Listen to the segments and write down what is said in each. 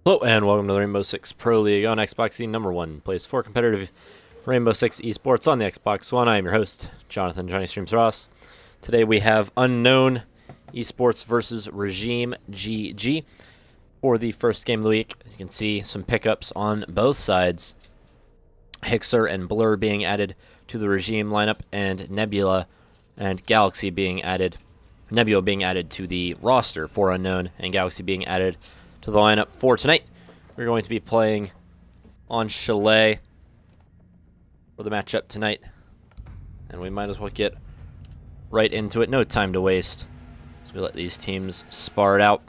Hello and welcome to the Rainbow Six Pro League on Xbox, the #1 place for competitive Rainbow Six esports on the Xbox One. I am your host, Jonathan Johnny Streams Ross. Today we have UnKnwn esports versus Regime GG for the first game of the week. As you can see, some pickups on both sides. Hixer and Blur being added to the Regime lineup, and Nebula and Galaxy being added. Nebula being added to the roster for UnKnwn, and Galaxy being added to the lineup for tonight. We're going to be playing on Chalet for the matchup tonight, and we might as well get right into it. No time to waste, so we let these teams spar it out.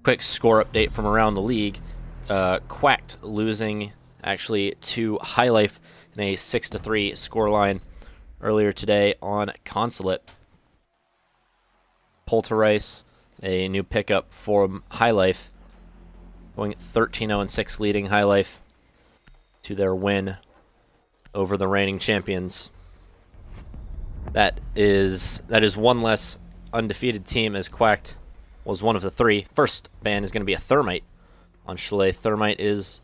Quick score update from around the league. Quacked losing actually to High Life in a 6-3 scoreline earlier today on Consulate. Polterice, a new pickup from High Life, going 13-0-6, leading High Life to their win over the reigning champions. That is one less undefeated team, as Quacked was one of the three. First ban is going to be a Thermite on Chalet. Thermite is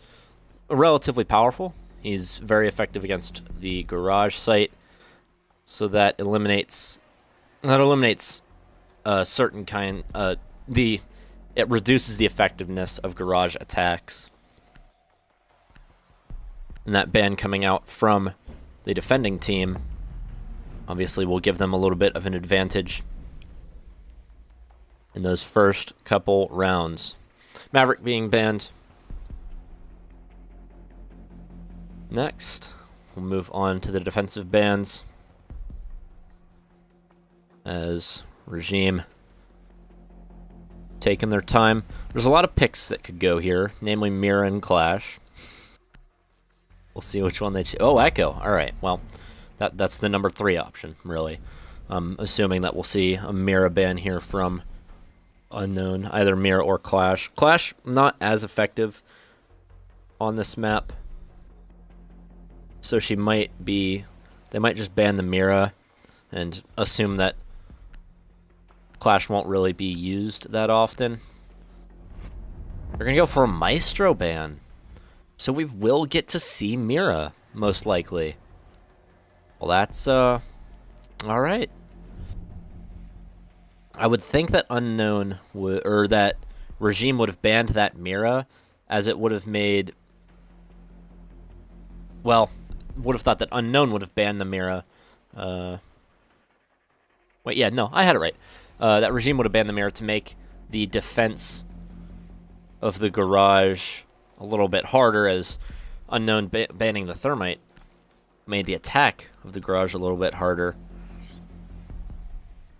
relatively powerful. He's very effective against the garage site, so that eliminates a certain kind. It reduces the effectiveness of garage attacks. And that ban coming out from the defending team obviously will give them a little bit of an advantage in those first couple rounds. Maverick being banned. Next, we'll move on to the defensive bans, as Regime taking their time. There's a lot of picks that could go here, namely Mira and Clash. We'll see which one they choose. Oh, Echo. Alright, well, that's the number 3 option, really. Assuming that we'll see a Mira ban here from UnKnwn, either Mira or Clash. Clash, not as effective on this map, so they might just ban the Mira and assume that Clash won't really be used that often. We're going to go for a Maestro ban, so we will get to see Mira, most likely. Well, that's, alright. I would think that UnKnwn would, or that Regime would have banned that Mira, as it would have made, well, would have thought that UnKnwn would have banned the Mira. Wait, yeah, no, I had it right. That Regime would have banned the Mira to make the defense of the garage a little bit harder, as UnKnwn banning the Thermite made the attack of the garage a little bit harder.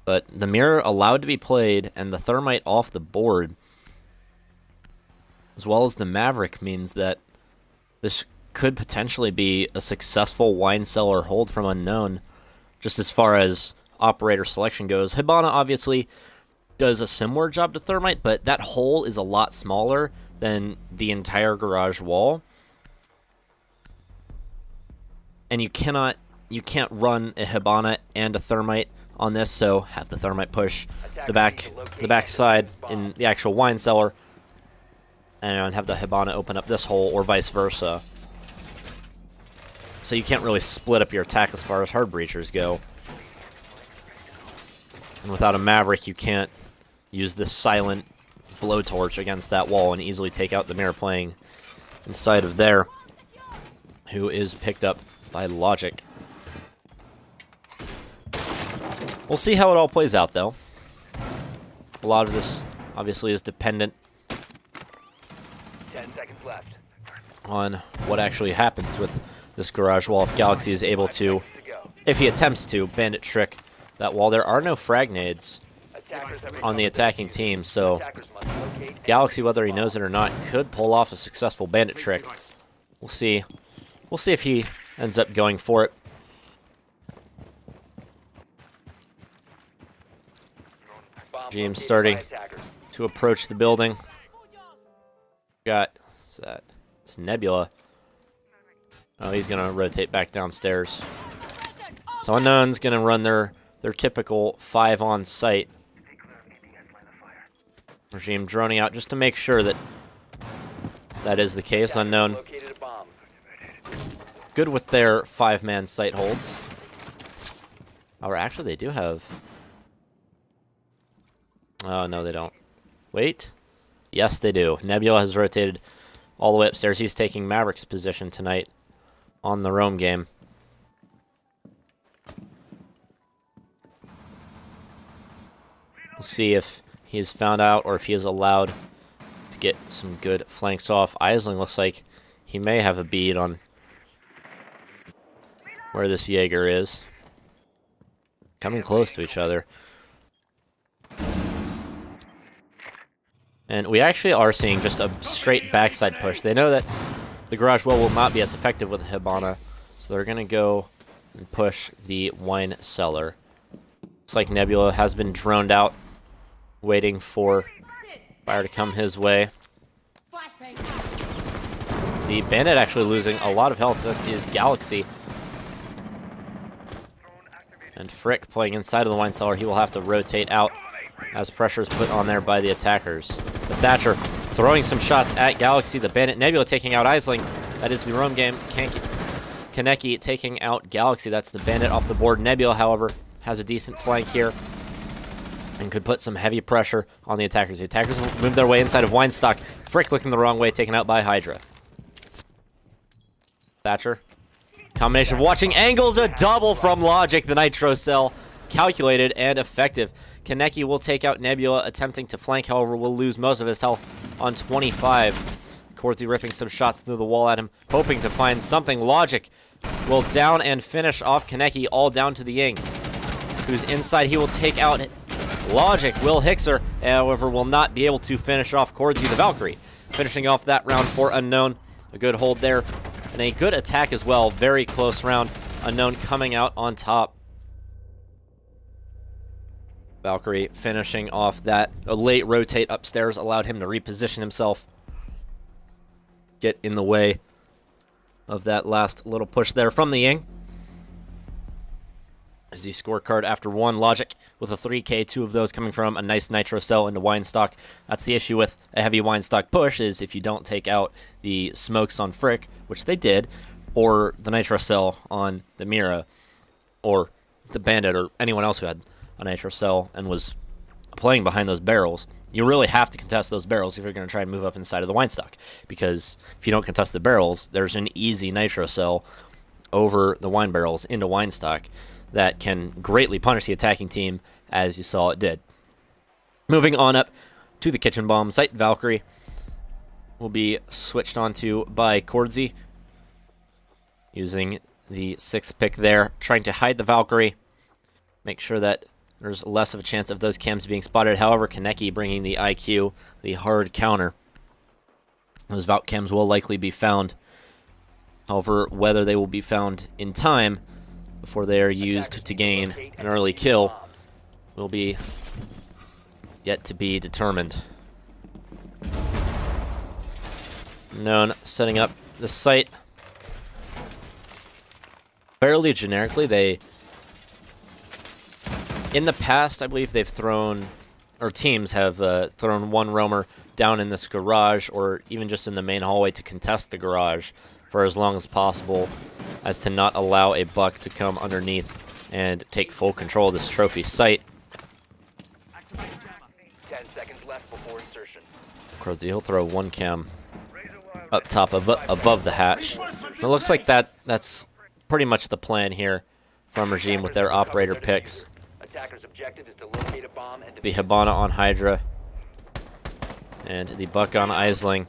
But the Mira allowed to be played and the Thermite off the board, as well as the Maverick, means that this could potentially be a successful wine cellar hold from UnKnwn, just as far as operator selection goes. Hibana obviously does a similar job to Thermite, but that hole is a lot smaller than the entire garage wall, and you can't run a Hibana and a Thermite on this, so have the Thermite push the back side in the actual wine cellar, and have the Hibana open up this hole, or vice versa. So you can't really split up your attack as far as hard breachers go. And without a Maverick, you can't use this silent blowtorch against that wall and easily take out the Mira playing inside of there, who is picked up by Logic. We'll see how it all plays out, though. A lot of this, obviously, is dependent 10 seconds left. on what actually happens with this garage wall. If Galaxy is able to, if he attempts to, bandit trick that wall. There are no frag nades on the attacking team, so Galaxy, whether he knows it or not, could pull off a successful bandit trick. We'll see. We'll see if he ends up going for it. James starting to approach the building. It's Nebula. Oh, he's gonna rotate back downstairs. So UnKnwn's gonna run their typical 5 on site. Regime droning out just to make sure that that is the case. UnKnwn good with their 5-man sight holds. Or actually, they do have... Oh, no, they don't. Wait. Yes, they do. Nebula has rotated all the way upstairs. He's taking Maverick's position tonight on the roam game. We'll see if he is found out or if he is allowed to get some good flanks off. Eisling looks like he may have a bead on where this Jaeger is. Coming close to each other. And we actually are seeing just a straight backside push. They know that the garage well will not be as effective with Hibana, so they're going to go and push the wine cellar. Looks like Nebula has been droned out, waiting for fire to come his way. The bandit actually losing a lot of health. That is Galaxy. And Frick playing inside of the wine cellar. He will have to rotate out as pressure is put on there by the attackers. The Thatcher throwing some shots at Galaxy. The bandit Nebula taking out Eisling. That is the roam game. Kaneki taking out Galaxy. That's the bandit off the board. Nebula, however, has a decent flank here and could put some heavy pressure on the attackers. The attackers move their way inside of Weinstock. Frick looking the wrong way, taken out by Hydra. Thatcher. Combination of watching angles, a double from Logic. The Nitro Cell, calculated and effective. Kaneki will take out Nebula, attempting to flank, however, will lose most of his health on 25. Cordsy ripping some shots through the wall at him, hoping to find something. Logic will down and finish off Kaneki, all down to the Ying, who's inside. He will take out Logic. Will Hixer, however, will not be able to finish off Cordsy. The Valkyrie finishing off that round for UnKnwn. A good hold there. And a good attack as well. Very close round. UnKnwn coming out on top. Valkyrie finishing off that. A late rotate upstairs allowed him to reposition himself. Get in the way of that last little push there from the Ying. As the scorecard after one, Logic with a 3K, 2 of those coming from a nice Nitro Cell into Weinstock. That's the issue with a heavy Weinstock push, is if you don't take out the smokes on Frick, which they did, or the Nitro Cell on the Mira, or the Bandit, or anyone else who had a Nitro Cell and was playing behind those barrels, you really have to contest those barrels if you're going to try and move up inside of the Weinstock. Because if you don't contest the barrels, there's an easy Nitro Cell over the wine barrels into Weinstock that can greatly punish the attacking team, as you saw it did. Moving on up to the kitchen bomb site, Valkyrie will be switched onto by Cordsy, using the 6th pick there, trying to hide the Valkyrie, make sure that there's less of a chance of those cams being spotted. However, Kaneki bringing the IQ, the hard counter. Those Valk cams will likely be found. However, whether they will be found in time before they are used to gain an early kill will be yet to be determined. UnKnwn setting up the site fairly generically. They, in the past, I believe they've thrown, or teams have thrown one roamer down in this garage, or even just in the main hallway to contest the garage for as long as possible, as to not allow a buck to come underneath and take full control of this trophy site. 10 seconds left before insertion. Cordsy, he'll throw one cam up top above the hatch. It looks like that's pretty much the plan here from Regime with their operator picks. Attacker's objective is to locate a bomb and The Hibana on Hydra and the buck on Eisling,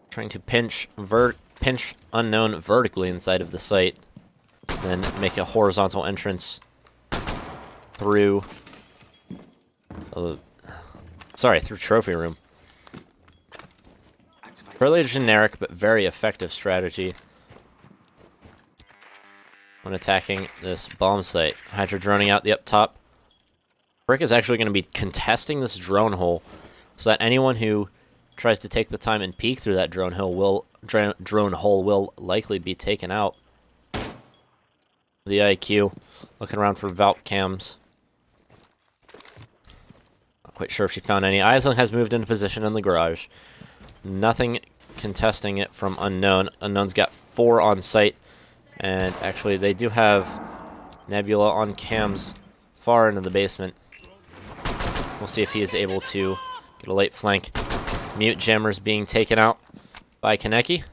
trying to pinch UnKnwn vertically inside of the site, then make a horizontal entrance through through trophy room. Fairly generic but very effective strategy when attacking this bomb site. Hydra droning out the up top. Frick is actually going to be contesting this drone hole, so that anyone who tries to take the time and peek through that drone hole will likely be taken out. The IQ looking around for Valk cams. Not quite sure if she found any. Eisling has moved into position in the garage. Nothing contesting it from UnKnwn. UnKnown's got 4 on site, and actually they do have Nebula on cams far into the basement. We'll see if he is able to get a late flank. Mute jammers being taken out by Kaneki.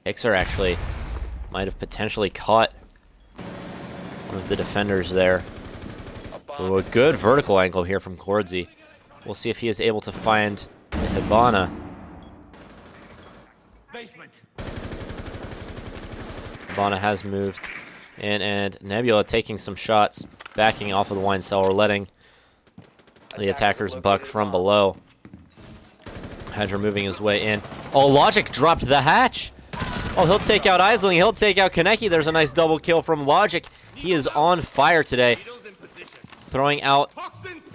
Ixer actually might have potentially caught one of the defenders there. Ooh, a good vertical angle here from Kordzi. We'll see if he is able to find the Hibana. Hibana has moved in, and Nebula taking some shots, backing off of the wine cellar, letting the attackers buck from below. Hydra moving his way in. Oh, Logic dropped the hatch. Oh, he'll take out Aisling. He'll take out Kaneki. There's a nice double kill from Logic. He is on fire today. Throwing out,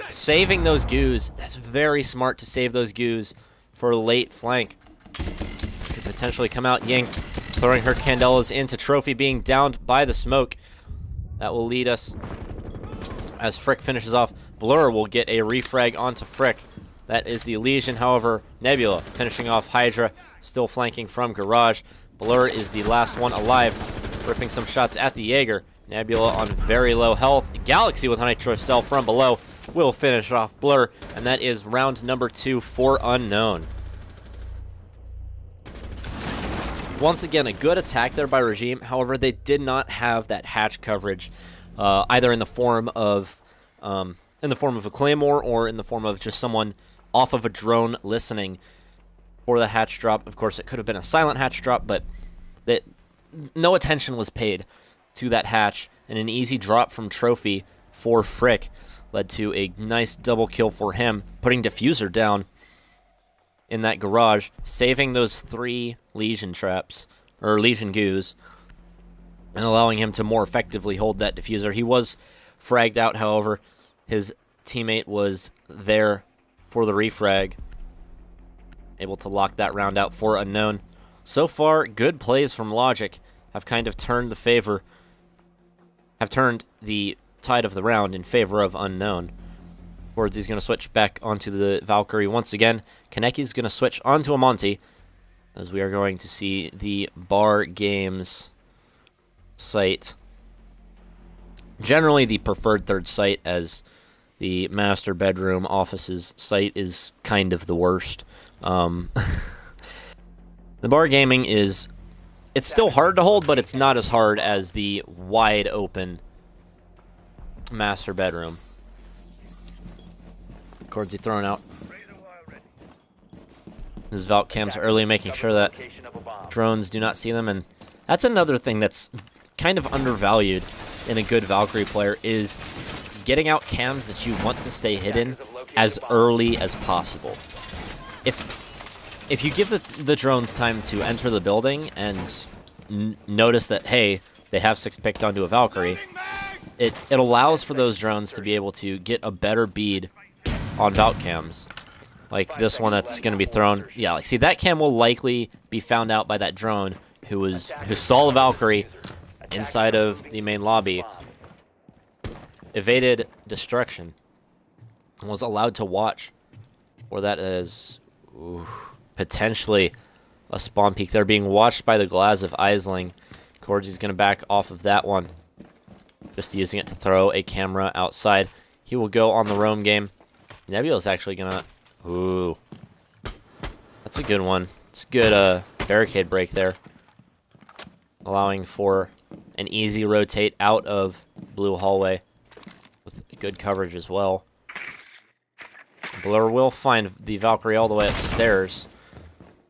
saving those goos. That's very smart to save those goos for a late flank. Could potentially come out. Ying throwing her Candelas into Trophy, being downed by the smoke. That will lead us as Frick finishes off. Blur will get a refrag onto Frick. That is the Legion. However, Nebula finishing off Hydra, still flanking from Garage. Blur is the last one alive, ripping some shots at the Jaeger. Nebula on very low health. Galaxy with a Nitro Cell from below will finish off Blur, and that is round number 2 for UnKnwn. Once again, a good attack there by Regime. However, they did not have that hatch coverage, either in the form of a Claymore or in the form of just someone off of a drone listening for the hatch drop. Of course, it could have been a silent hatch drop, but no attention was paid to that hatch, and an easy drop from Trophy for Frick led to a nice double kill for him, putting Diffuser down in that garage, saving those 3 Legion traps, or Legion goos, and allowing him to more effectively hold that Diffuser. He was fragged out, however. His teammate was there for the refrag, able to lock that round out for UnKnwn. So far, good plays from Logic have kind of turned the tide of the round in favor of UnKnwn. Kordzi's going to switch back onto the Valkyrie once again. Kaneki's going to switch onto a Monty, as we are going to see the Bar Games site. Generally the preferred third site, as the master bedroom offices site is kind of the worst. The Bar Gaming it's still hard to hold, but it's not as hard as the wide open master bedroom. Kordzi thrown out. His Valk cams early, making sure that drones do not see them, and that's another thing that's kind of undervalued in a good Valkyrie player, is getting out cams that you want to stay hidden as early as possible. If you give the drones time to enter the building and notice that, hey, they have 6 picked onto a Valkyrie, it allows for those drones to be able to get a better bead on Valk cams. Like this one that's going to be thrown. Yeah, like, see, that cam will likely be found out by that drone who saw the Valkyrie inside of the main lobby, evaded destruction, and was allowed to watch. Or that is potentially a spawn peek. They're being watched by the Glaz of Aisling. Kordzi's going to back off of that one, just using it to throw a camera outside. He will go on the roam game. Nebula's actually going to... Ooh. That's a good one. It's a good barricade break there, allowing for an easy rotate out of blue hallway with good coverage as well. Blur will find the Valkyrie all the way upstairs,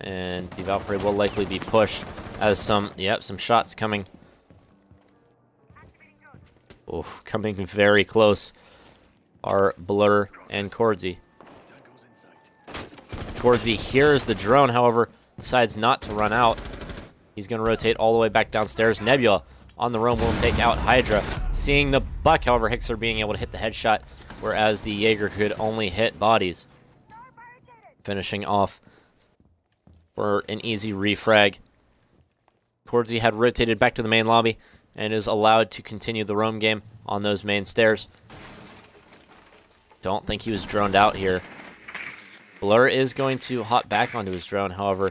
and the Valkyrie will likely be pushed as some shots coming. Oof, coming very close are Blur and Kordzi. Kordzi hears the drone, however, decides not to run out. He's going to rotate all the way back downstairs. Nebula on the roam will take out Hydra. Seeing the buck, however, Hixer being able to hit the headshot, whereas the Jaeger could only hit bodies. Finishing off for an easy refrag. Kordzi had rotated back to the main lobby and is allowed to continue the roam game on those main stairs. Don't think he was droned out here. Blur is going to hop back onto his drone. However,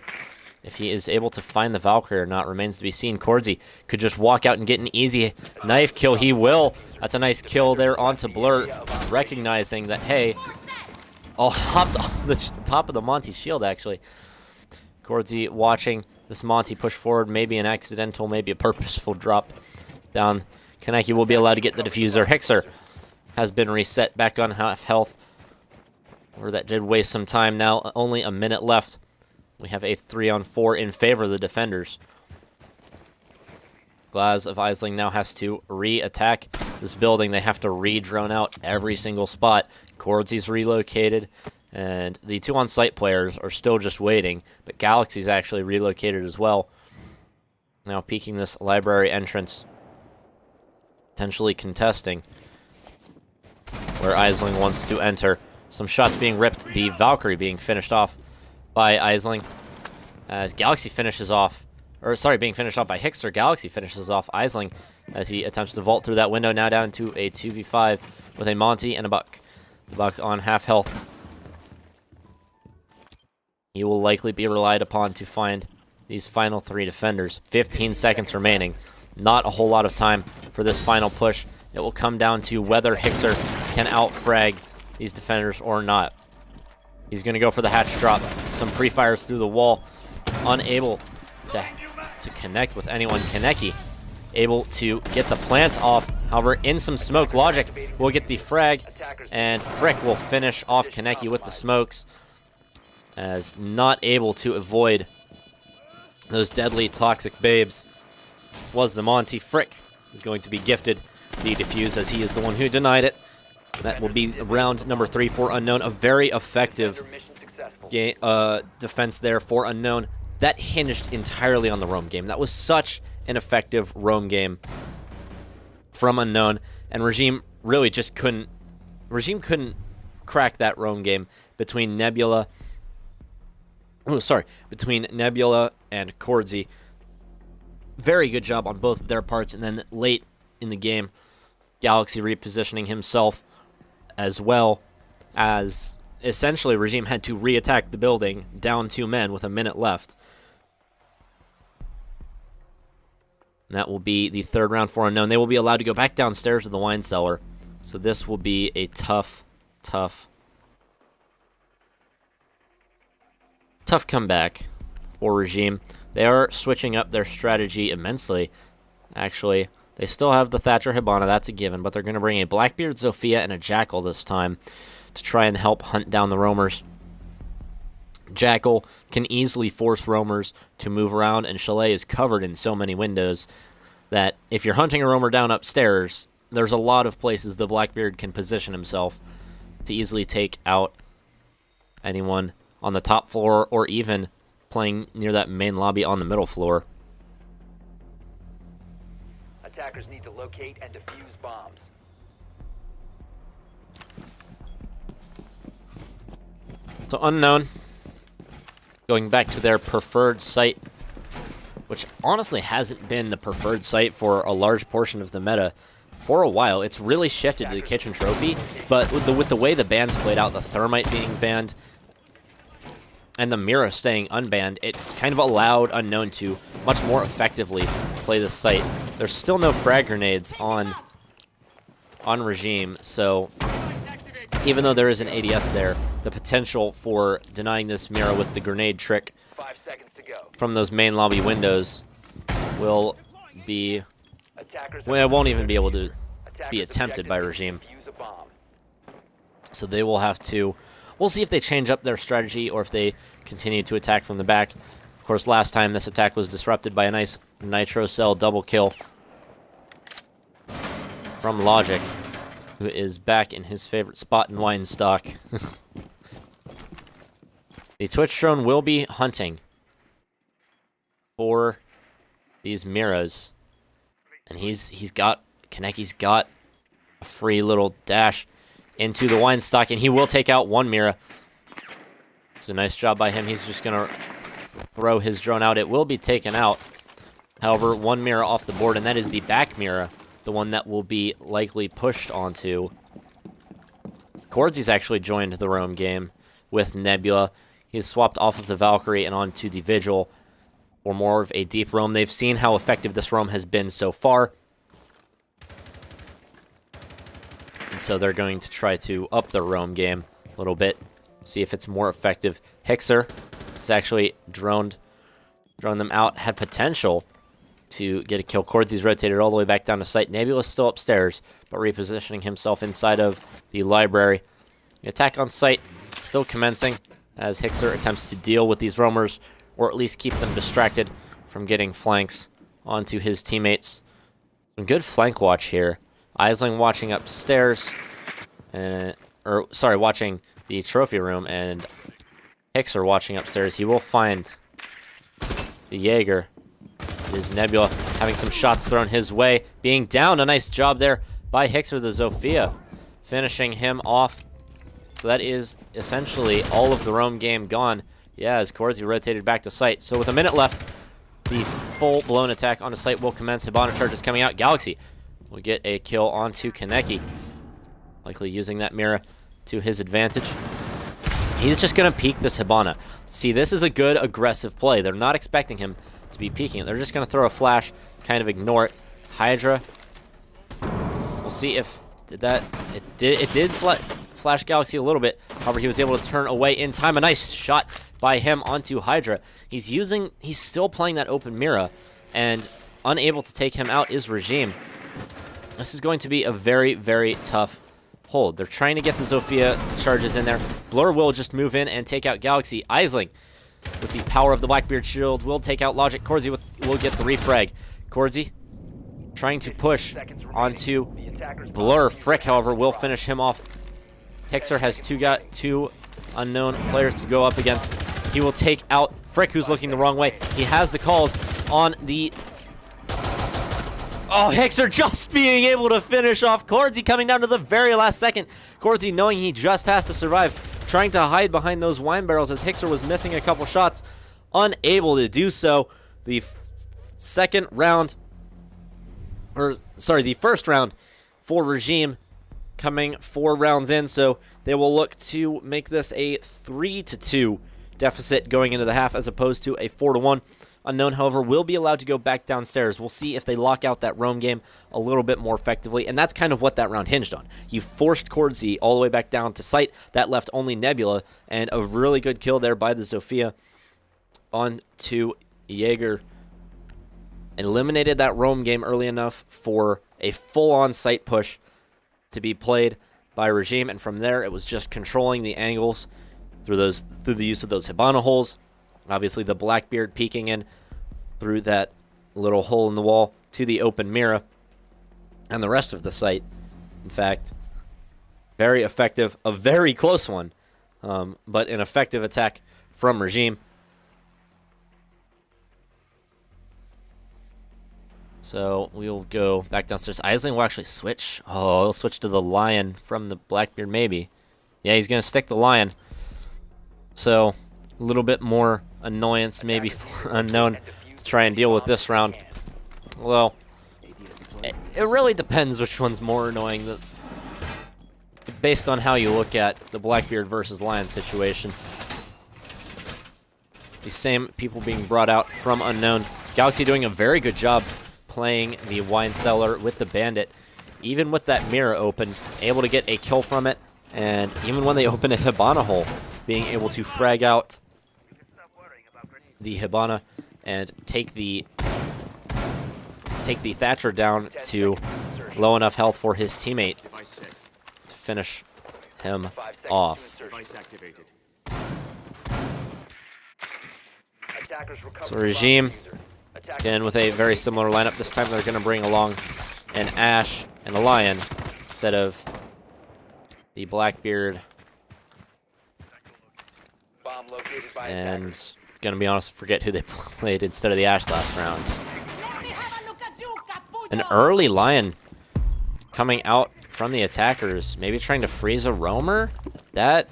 if he is able to find the Valkyrie or not remains to be seen. Cordsy could just walk out and get an easy knife kill. He will. That's a nice kill there onto Blur, recognizing that, hey, hopped off the top of the Monty shield, actually. Cordsy watching this Monty push forward, maybe an accidental, maybe a purposeful drop down. Kaneki will be allowed to get the diffuser. Hixer has been reset back on half health, where that did waste some time. Now only a minute left. We have a 3-on-4 in favor of the defenders. Glaz of Aisling now has to re-attack this building. They have to re-drone out every single spot. Cordsy's relocated, and the 2 on-site players are still just waiting, but Galaxy's actually relocated as well. Now peeking this library entrance, potentially contesting where Aisling wants to enter. Some shots being ripped, the Valkyrie being finished off by Aisling, as Galaxy finishes off, or sorry, being finished off by Hixer. Galaxy finishes off Aisling as he attempts to vault through that window, now down to a 2v5 with a Monty and a Buck. The Buck on half health. He will likely be relied upon to find these final 3 defenders. 15 seconds remaining. Not a whole lot of time for this final push. It will come down to whether Hixer can out-frag these defenders or not. He's going to go for the hatch drop. Some pre-fires through the wall. Unable to connect with anyone. Kaneki able to get the plant off. However, in some smoke, Logic will get the frag, and Frick will finish off Kaneki with the smokes, as not able to avoid those deadly toxic babes was the Monty. Frick is going to be gifted the defuse, as he is the one who denied it. That will be round number 3 for UnKnwn. A very effective defense there for UnKnwn. That hinged entirely on the roam game. That was such an effective roam game from UnKnwn, and Regime really just couldn't. Regime couldn't crack that roam game between Nebula. Oh, sorry, between Nebula and Cordsy. Very good job on both of their parts, and then late in the game, Galaxy repositioning himself, as well as essentially Regime had to re-attack the building down 2 men with a minute left. And that will be the 3rd round for UnKnwn. They will be allowed to go back downstairs to the wine cellar. So this will be a tough comeback for Regime. They are switching up their strategy immensely. Actually, they still have the Thatcher Hibana, that's a given, but they're going to bring a Blackbeard, Zofia, and a Jackal this time to try and help hunt down the roamers. Jackal can easily force roamers to move around, and Chalet is covered in so many windows that if you're hunting a roamer down upstairs, there's a lot of places the Blackbeard can position himself to easily take out anyone on the top floor, or even playing near that main lobby on the middle floor. Attackers need to locate and defuse bombs. So UnKnwn going back to their preferred site, which honestly hasn't been the preferred site for a large portion of the meta for a while. It's really shifted to the kitchen trophy, but with the way the bans played out, the Thermite being banned and the Mira staying unbanned, it kind of allowed UnKnwn to much more effectively play this site. There's still no frag grenades on Regime, so even though there is an ADS there, the potential for denying this Mira with the grenade trick 5 seconds to go. from those main lobby windows will be... well, it won't even be able to be attempted by Regime. So they will have to... we'll see if they change up their strategy or if they continue to attack from the back. Of course, last time this attack was disrupted by a nice Nitro Cell double kill from Logic, who is back in his favorite spot in Weinstock. The Twitch drone will be hunting for these Miras, and he's got... Kaneki's got a free little dash into the Weinstock, and he will take out one Mira. It's a nice job by him. He's just going to throw his drone out. It will be taken out. However, one Mira off the board, and that is the back Mira, the one that will be likely pushed onto. Cordsy's actually joined the roam game. with Nebula. He's swapped off of the Valkyrie and onto the Vigil for more of a deep roam. They've seen how effective this roam has been so far. And so they're going to try to up the roam game a little bit, see if it's more effective. Hixer has actually droned them out, had potential to get a kill. Cordsy's rotated all the way back down to site. Nebula's still upstairs, but repositioning himself inside of the library. The attack on site still commencing as Hixer attempts to deal with these roamers, or at least keep them distracted from getting flanks onto his teammates. Some good flank watch here. Aisling watching upstairs, watching the trophy room, and Hixer watching upstairs. He will find the Jaeger. It is Nebula having some shots thrown his way, being down. A nice job there by Hixer, the Zofia, finishing him off. So that is essentially all of the roam game gone. Yeah, as Corsi rotated back to site. So with a minute left, the full-blown attack onto site will commence. Hibana charges coming out. Galaxy will get a kill onto Kaneki, likely using that mirror to his advantage. He's just going to peek this Hibana. See, this is a good aggressive play. They're not expecting him to be peeking it. They're just going to throw a flash, kind of ignore it. Hydra, we'll see if it did flash Galaxy a little bit. However, he was able to turn away in time. A nice shot by him onto Hydra. He's still playing that open mirror, and unable to take him out is Regime. This is going to be a very, very tough hold. They're trying to get the Zofia charges in there. Blur will just move in and take out Galaxy. Aisling, with the power of the Blackbeard shield, will take out Logic. Corsi will get the refrag. Corsi trying to push onto Blur. Frick, however, will finish him off. Hixer has two unknown players to go up against. He will take out Frick, who's looking the wrong way. He has the calls on the... Oh, Hixer just being able to finish off Corsi, coming down to the very last second. Corsi, knowing he just has to survive, trying to hide behind those wine barrels as Hixer was missing a couple shots, unable to do so. The first round for Regime coming 4 rounds in, so they will look to make this a 3-2 deficit going into the half as opposed to a 4-1. Unknown, however, will be allowed to go back downstairs. We'll see if they lock out that roam game a little bit more effectively, and that's kind of what that round hinged on. You forced Corsi all the way back down to site. That left only Nebula, and a really good kill there by the Zofia onto Jaeger. Eliminated that roam game early enough for a full-on site push to be played by Regime, and from there it was just controlling the angles through the use of those Hibana holes. Obviously the Blackbeard peeking in through that little hole in the wall to the open mirror, and the rest of the site, in fact, very effective. A very close one, but an effective attack from Regime. So we'll go back downstairs. Aisling will actually switch. Oh, he'll switch to the Lion from the Blackbeard, maybe. Yeah, he's going to stick the Lion. So a little bit more annoyance maybe for Unknown to try and deal with this round. Well, it really depends which one's more annoying, based on how you look at the Blackbeard versus Lion situation. The same people being brought out from Unknown. Galaxy doing a very good job playing the wine cellar with the bandit. Even with that mirror opened, able to get a kill from it, and even when they open a Hibana hole, being able to frag out the Hibana and take the Thatcher down to low enough health for his teammate to finish him off. So Regime, again with a very similar lineup. This time they're going to bring along an Ashe and a Lion instead of the Blackbeard. And gonna be honest, forget who they played instead of the Ashe last round. An early Lion coming out from the attackers, maybe trying to freeze a roamer. That,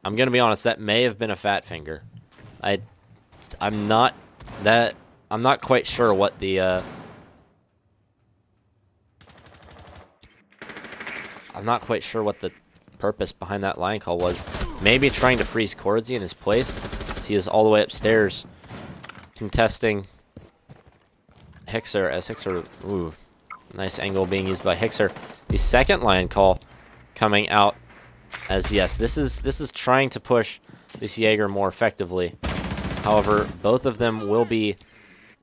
I'm gonna be honest, that may have been a fat finger. I'm not quite sure what the purpose behind that line call was. maybe trying to freeze Cordzy in his place, as he is all the way upstairs contesting Hixer, as Hixer, ooh, nice angle being used by Hixer. The second lion call coming out, as yes, this is trying to push this Jaeger more effectively. However, both of them will be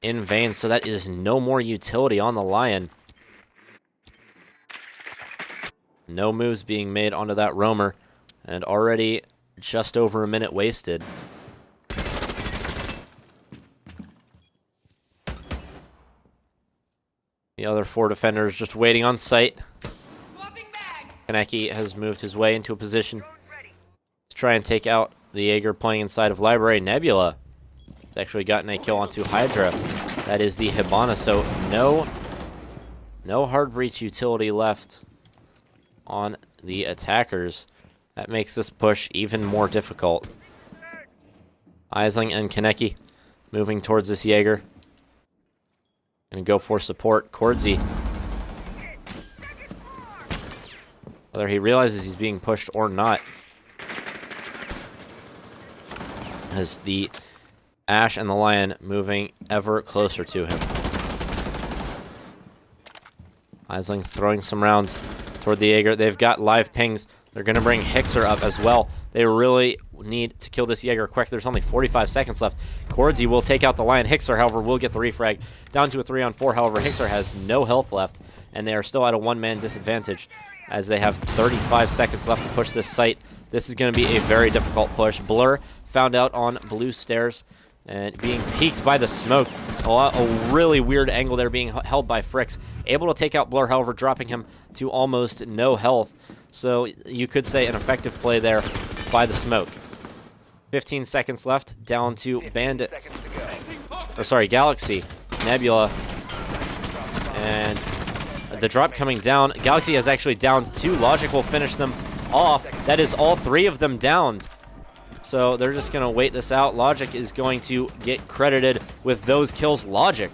in vain, so that is no more utility on the lion. No moves being made onto that roamer, and already just over a minute wasted. The other 4 defenders just waiting on site. Kaneki has moved his way into a position to try and take out the Jaeger playing inside of Library. Nebula has actually gotten a kill onto Hydra. That is the Hibana, so no hard breach utility left on the attackers. That makes this push even more difficult. Aisling and Kaneki moving towards this Jaeger. Gonna go for support. Cordzy, whether he realizes he's being pushed or not, as the Ash and the Lion moving ever closer to him. Aisling throwing some rounds toward the Jaeger. They've got live pings. They're going to bring Hixer up as well. They really need to kill this Jaeger quick. There's only 45 seconds left. Cordzy will take out the Lion. Hixer, however, will get the refrag. Down to a 3-on-4, however, Hixer has no health left, and they are still at a one-man disadvantage as they have 35 seconds left to push this site. This is going to be a very difficult push. Blur found out on blue stairs and being peeked by the smoke. A really weird angle there being held by Fricks. Able to take out Blur, however, dropping him to almost no health. So you could say an effective play there by the smoke. 15 seconds left, down to Bandit. Or sorry, Galaxy, Nebula, and the drop coming down. Galaxy has actually downed 2. Logic will finish them off. That is all 3 of them downed. So they're just going to wait this out. Logic is going to get credited with those kills. Logic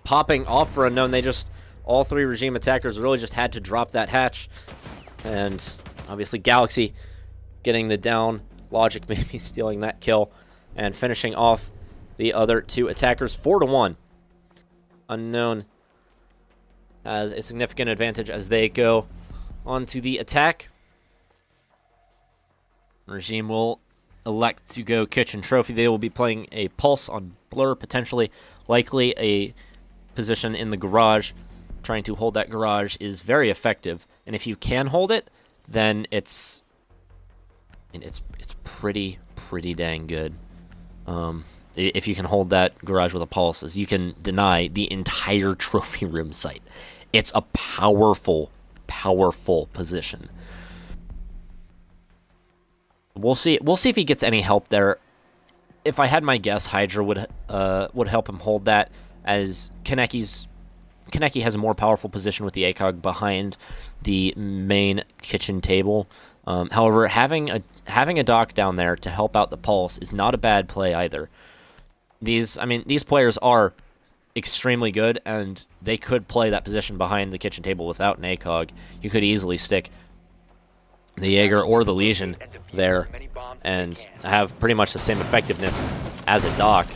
popping off for UnKnwn. They just, all 3 regime attackers really just had to drop that hatch. And obviously Galaxy getting the down. Logic maybe stealing that kill and finishing off the other 2 attackers. 4-1. UnKnwn has a significant advantage as they go onto the attack. Regime will elect to go Kitchen Trophy. They will be playing a Pulse on Blur, potentially, likely a position in the garage. Trying to hold that garage is very effective, and if you can hold it, then it's pretty dang good. If you can hold that garage with a Pulse, as you can deny the entire trophy room site. It's a powerful position. We'll see if he gets any help there. If I had my guess, Hydra would help him hold that, as Kaneki has a more powerful position with the ACOG behind the main kitchen table. However, having a dock down there to help out the Pulse is not a bad play either. These players are extremely good, and they could play that position behind the kitchen table without an ACOG. You could easily stick the Jaeger or the Legion there and have pretty much the same effectiveness as a dock,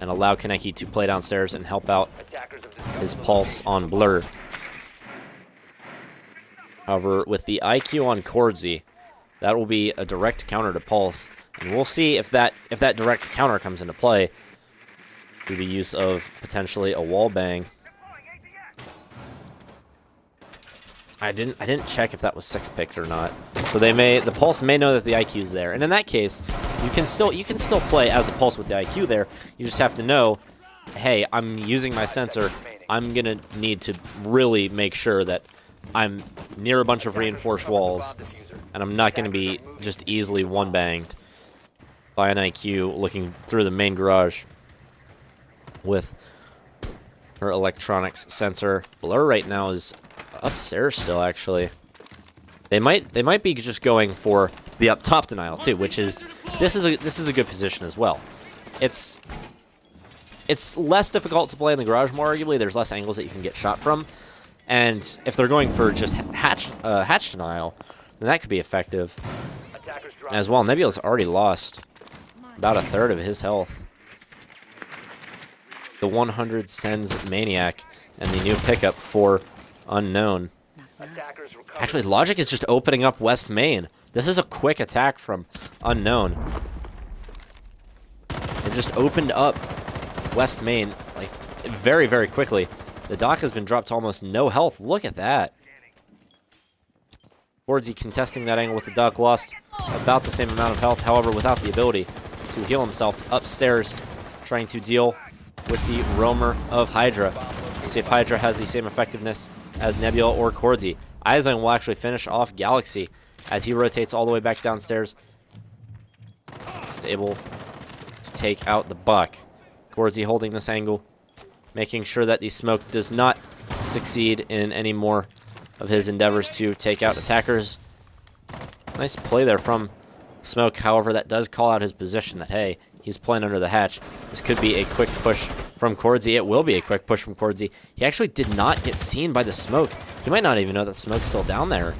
and allow Kaneki to play downstairs and help out his Pulse on Blur. However, with the IQ on Cordzy, that will be a direct counter to Pulse, and we'll see if that direct counter comes into play through the use of potentially a wall bang. I didn't check if that was 6-picked or not. So the Pulse may know that the IQ is there, and in that case, you can still play as a Pulse with the IQ there. You just have to know, hey, I'm using my sensor. I'm gonna need to really make sure that I'm near a bunch of reinforced walls, and I'm not gonna be just easily one-banged by an IQ looking through the main garage with her electronics sensor. Blur right now is upstairs still, actually. They might be just going for the up top denial too, which is this is a good position as well. It's less difficult to play in the garage, more arguably. There's less angles that you can get shot from, and if they're going for just hatch denial, then that could be effective Attackers drop. as well. Nebula's already lost about a third of his health. The 100 Sens Maniac and the new pickup for UnKnwn. Attackers recover. Actually, Logic is just opening up West Main. This is a quick attack from UnKnwn. They just opened up West Main like very, very quickly. The Doc has been dropped to almost no health. Look at that. Bordsy contesting that angle with the Duck, lost about the same amount of health, however, without the ability to heal himself upstairs, trying to deal with the roamer of Hydra. See if Hydra has the same effectiveness as Nebula or Cordsy. Eisling will actually finish off Galaxy as he rotates all the way back downstairs. He's able to take out the Buck. Cordsy holding this angle, making sure that the smoke does not succeed in any more of his endeavors to take out attackers. Nice play there from Smoke, however, that does call out his position that, hey, he's playing under the hatch. This could be a quick push from Cordsy. It will be a quick push from Cordsy. He actually did not get seen by the smoke. He might not even know that smoke's still down there.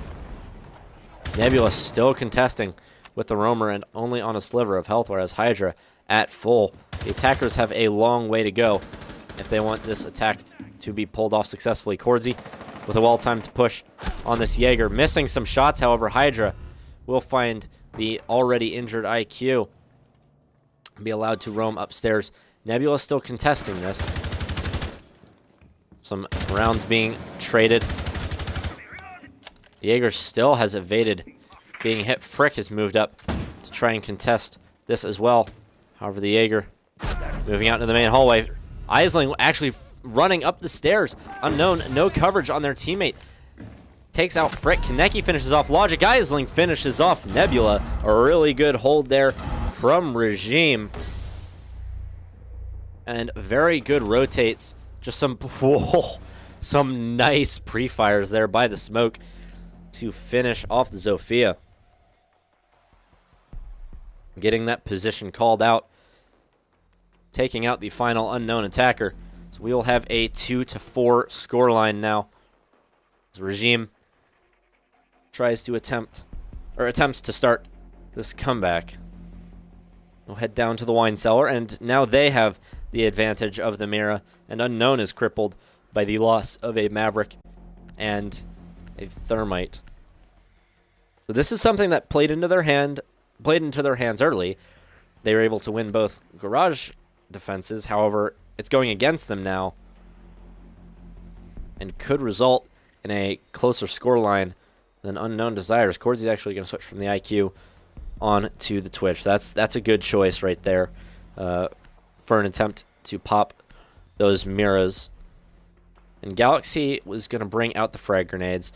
Nebula still contesting with the roamer and only on a sliver of health, whereas Hydra at full. The attackers have a long way to go if they want this attack to be pulled off successfully. Cordsy with a well-timed push on this Jaeger. Missing some shots, however, Hydra will find the already injured IQ. Be allowed to roam upstairs. Nebula still contesting this. Some rounds being traded. Jaeger still has evaded being hit. Frick has moved up to try and contest this as well. However, the Jaeger moving out into the main hallway. Eisling actually running up the stairs. UnKnwn, no coverage on their teammate. Takes out Frick. Kaneki finishes off Logic. Eisling finishes off Nebula. A really good hold there from Regime. And very good rotates. Just some, whoa, some nice pre-fires there by the smoke to finish off the Zofia. Getting that position called out. Taking out the final UnKnwn attacker. So we will have a 2-4 scoreline now. As Regime tries to attempts to start this comeback. We'll head down to the wine cellar, and now they have the advantage of the Mira, and UnKnwn is crippled by the loss of a Maverick and a Thermite. So this is something that played into their hands early. They were able to win both garage defenses. However, it's going against them now and could result in a closer scoreline than UnKnwn desires. Cordsy's actually going to switch from the IQ on to the Twitch. That's a good choice right there for an attempt to pop those Miras. And Galaxy was going to bring out the frag grenades.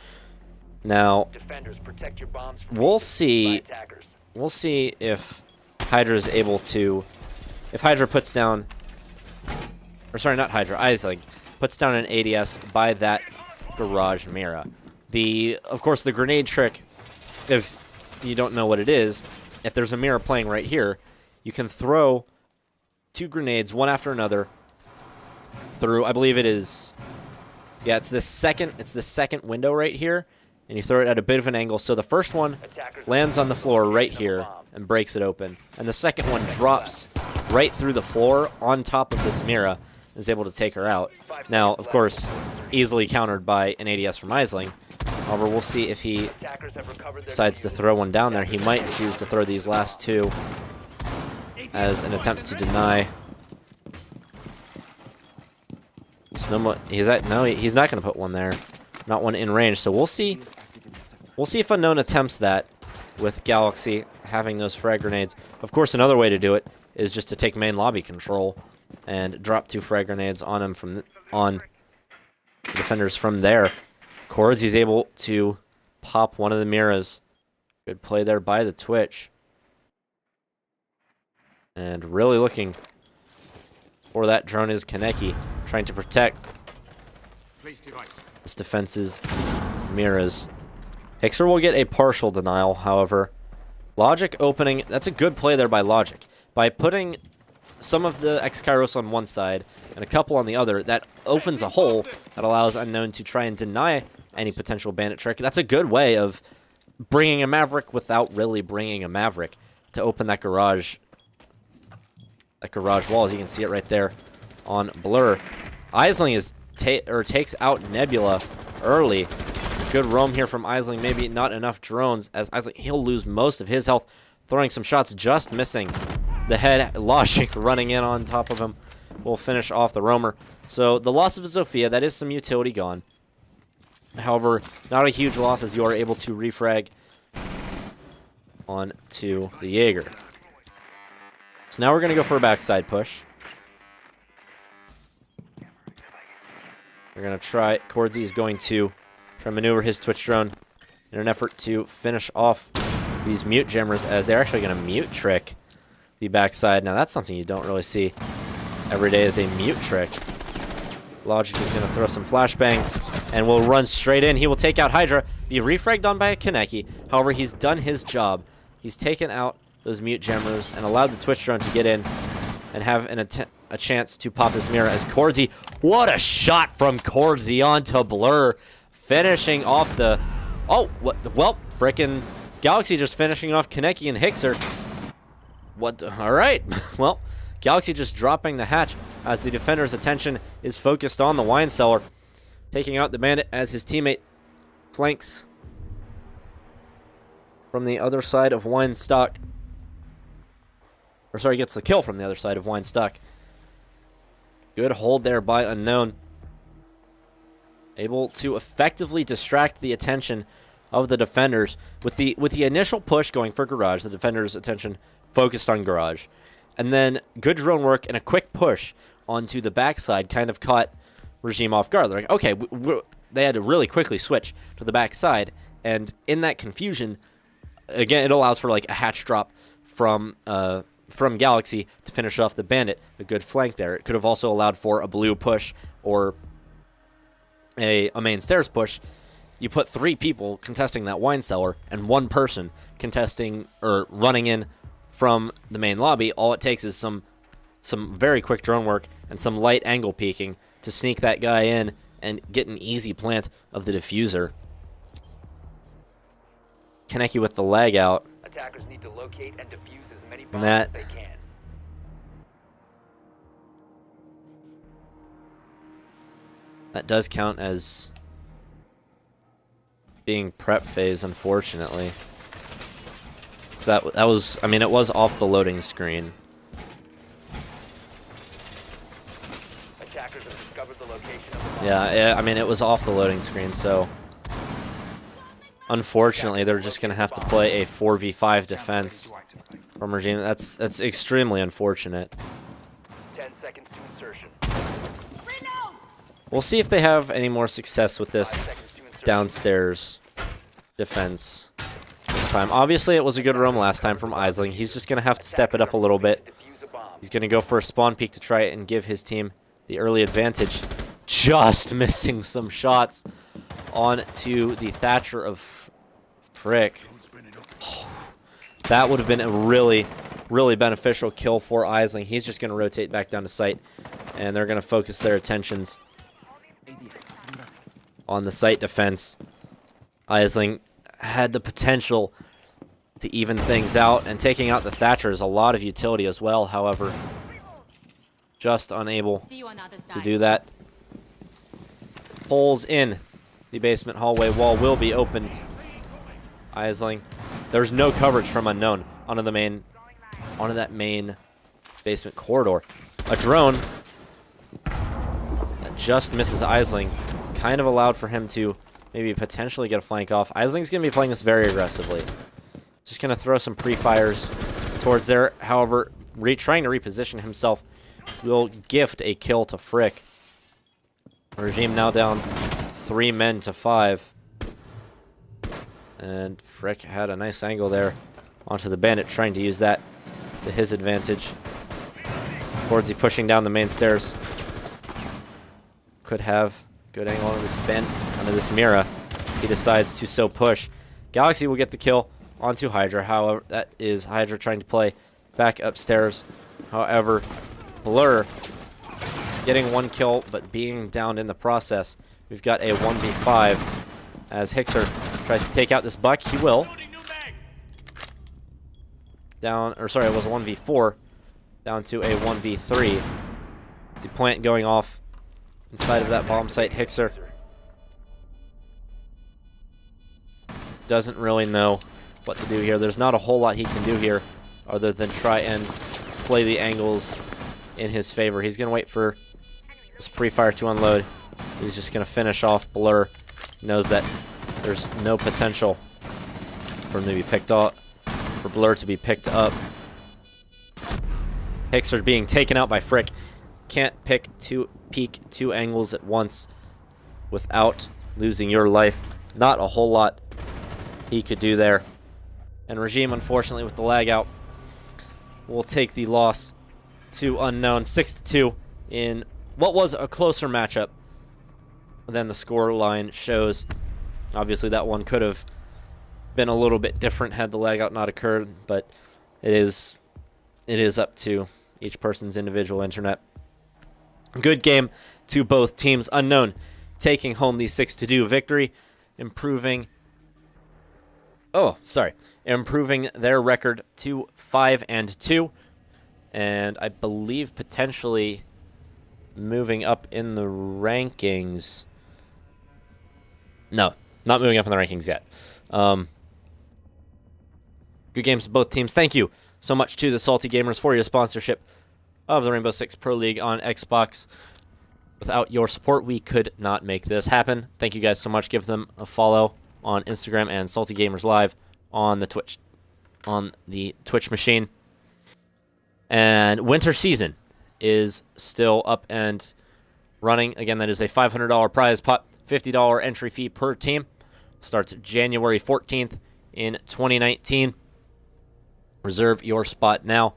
Now, Defenders, protect your bombs from we'll by see. attackers. We'll see if Hydra is able to. If Hydra puts down, or sorry, not Hydra, Eisling puts down an ADS by that garage Mira. Of course, the grenade trick, if you don't know what it is, if there's a Mira playing right here, you can throw 2 grenades, one after another, through, I believe it is, yeah, it's the second window right here, and you throw it at a bit of an angle. So the first one lands on the floor right here and breaks it open, and the second one drops right through the floor on top of this Mira and is able to take her out. Now, of course, easily countered by an ADS from Eisling. However, we'll see if he decides to throw one down there. He might choose to throw these last 2 as an attempt to deny. He's not going to put one there. Not one in range. So we'll see. We'll see if UnKnwn attempts that with Galaxy having those frag grenades. Of course, another way to do it is just to take main lobby control and drop 2 frag grenades on him on the defenders from there. Cordsy's able to pop one of the Miras. Good play there by the Twitch. And really looking for that drone is Kaneki, trying to protect this defense's Miras. Hixer will get a partial denial, however. Logic opening, that's a good play there by Logic. By putting some of the X-Kairos on one side and a couple on the other, that opens a hole that allows UnKnwn to try and deny any potential bandit trick. That's a good way of bringing a Maverick without really bringing a Maverick to open that garage wall, as you can see it right there on Blur. Aisling is takes out Nebula early. Good roam here from Aisling. Maybe not enough drones, as Aisling, he'll lose most of his health, throwing some shots, just missing the head. Logic running in on top of him will finish off the roamer. So the loss of Zofia, that is some utility gone. However, not a huge loss, as you are able to refrag onto the Jaeger. So now we're going to go for a backside push. We're going to try, Cordzy is going to try and maneuver his Twitch drone in an effort to finish off these mute jammers, as they're actually going to mute trick the backside. Now that's something you don't really see every day, is a mute trick. Logic is going to throw some flashbangs and will run straight in. He will take out Hydra, be refragged on by a Kaneki. However, he's done his job. He's taken out those mute jammers and allowed the Twitch drone to get in and have a chance to pop this mirror, as Cordzy, what a shot from Cordzy onto Blur, finishing off the, oh, what, well, frickin' Galaxy just finishing off Kaneki and Hixer. What, all right, well, Galaxy just dropping the hatch as the defender's attention is focused on the wine cellar, taking out the bandit as his teammate flanks from the other side of wine stock. Or sorry, gets the kill from the other side of wine stock. Good hold there by UnKnwn. Able to effectively distract the attention of the defenders. With the initial push going for garage, the defenders' attention focused on garage. And then good drone work and a quick push onto the backside kind of caught Regime off guard. They're like, okay, they had to really quickly switch to the backside. And in that confusion, again, it allows for like a hatch drop from Galaxy to finish off the bandit. A good flank there. It could have also allowed for a blue push or a main stairs push. You put 3 people contesting that wine cellar and 1 person contesting or running in from the main lobby. All it takes is some very quick drone work and some light angle peeking to sneak that guy in and get an easy plant of the diffuser. Kaneki with the lag out. Attackers need to locate and defuse as many bombs That as they can. That does count as being prep phase, unfortunately. So that was, I mean, it was off the loading screen. Attackers have discovered the location of the bomb. Yeah, I mean, it was off the loading screen, so unfortunately, they're just going to have to play a 4v5 defense from Regime. That's extremely unfortunate. 10 seconds to insertion. We'll see if they have any more success with 5 this seconds to insertion. downstairs defense this time. Obviously, it was a good roam last time from Aisling. He's just going to have to step it up a little bit. Defuse a bomb. He's going to go for a spawn peek to try and give his team the early advantage. Just missing some shots onto the Thatcher of Frick. Oh, that would have been a really, really beneficial kill for Aisling. He's just going to rotate back down to site, and they're going to focus their attentions on the site defense. Aisling had the potential to even things out, and taking out the Thatcher is a lot of utility as well. However, just unable to do that. Holes in the basement hallway wall will be opened. Aisling, there's no coverage from UnKnwn onto that main basement corridor. A drone that just misses Aisling, kind of allowed for him to maybe potentially get a flank off. Aisling's going to be playing this very aggressively. Just going to throw some pre-fires towards there. However, trying to reposition himself will gift a kill to Frick. Regime now down 3 men to 5. And Frick had a nice angle there onto the bandit, trying to use that to his advantage. Cordzy pushing down the main stairs. Could have good angle on this bent, onto this Mira. He decides to so push. Galaxy will get the kill onto Hydra. However, that is Hydra trying to play back upstairs. However, Blur getting 1 kill, but being downed in the process. We've got a 1v5 as Hixer Tries to take out this buck. He will. Down, or sorry, it was a 1v4. Down to a 1v3. Deployant going off inside of that bomb site. Hixer doesn't really know what to do here. There's not a whole lot he can do here other than try and play the angles in his favor. He's going to wait for his pre-fire to unload. He's just going to finish off Blur. He knows that there's no potential for him to be picked up, for Blur to be picked up. Hixer being taken out by Frick. Can't peek two angles at once without losing your life. Not a whole lot he could do there. And Regime, unfortunately, with the lag out, will take the loss to UnKnwn 6-2 in what was a closer matchup than the score line shows. Obviously, that one could have been a little bit different had the lag out not occurred, but it is up to each person's individual internet. Good game to both teams. UnKnwn taking home the 6-2 victory, improving their record to 5-2, and I believe potentially moving up in the rankings. No, not moving up in the rankings yet. Good games to both teams. Thank you so much to the Salty Gamers for your sponsorship of the Rainbow Six Pro League on Xbox. Without your support, we could not make this happen. Thank you guys so much. Give them a follow on Instagram and Salty Gamers Live on the Twitch machine. And winter season is still up and running. Again, that is a $500 prize pot, $50 entry fee per team. Starts January 14th in 2019. Reserve your spot now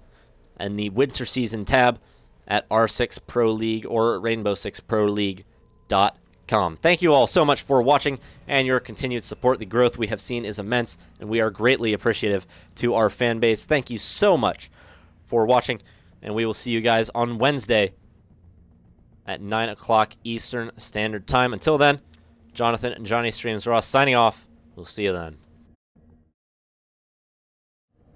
and the winter season tab at R6 Pro League or Rainbow6ProLeague.com. Thank you all so much for watching and your continued support. The growth we have seen is immense, and we are greatly appreciative to our fan base. Thank you so much for watching, and we will see you guys on Wednesday at 9 o'clock Eastern Standard Time. Until then, Jonathan and Johnny Streams Ross signing off. We'll see you then.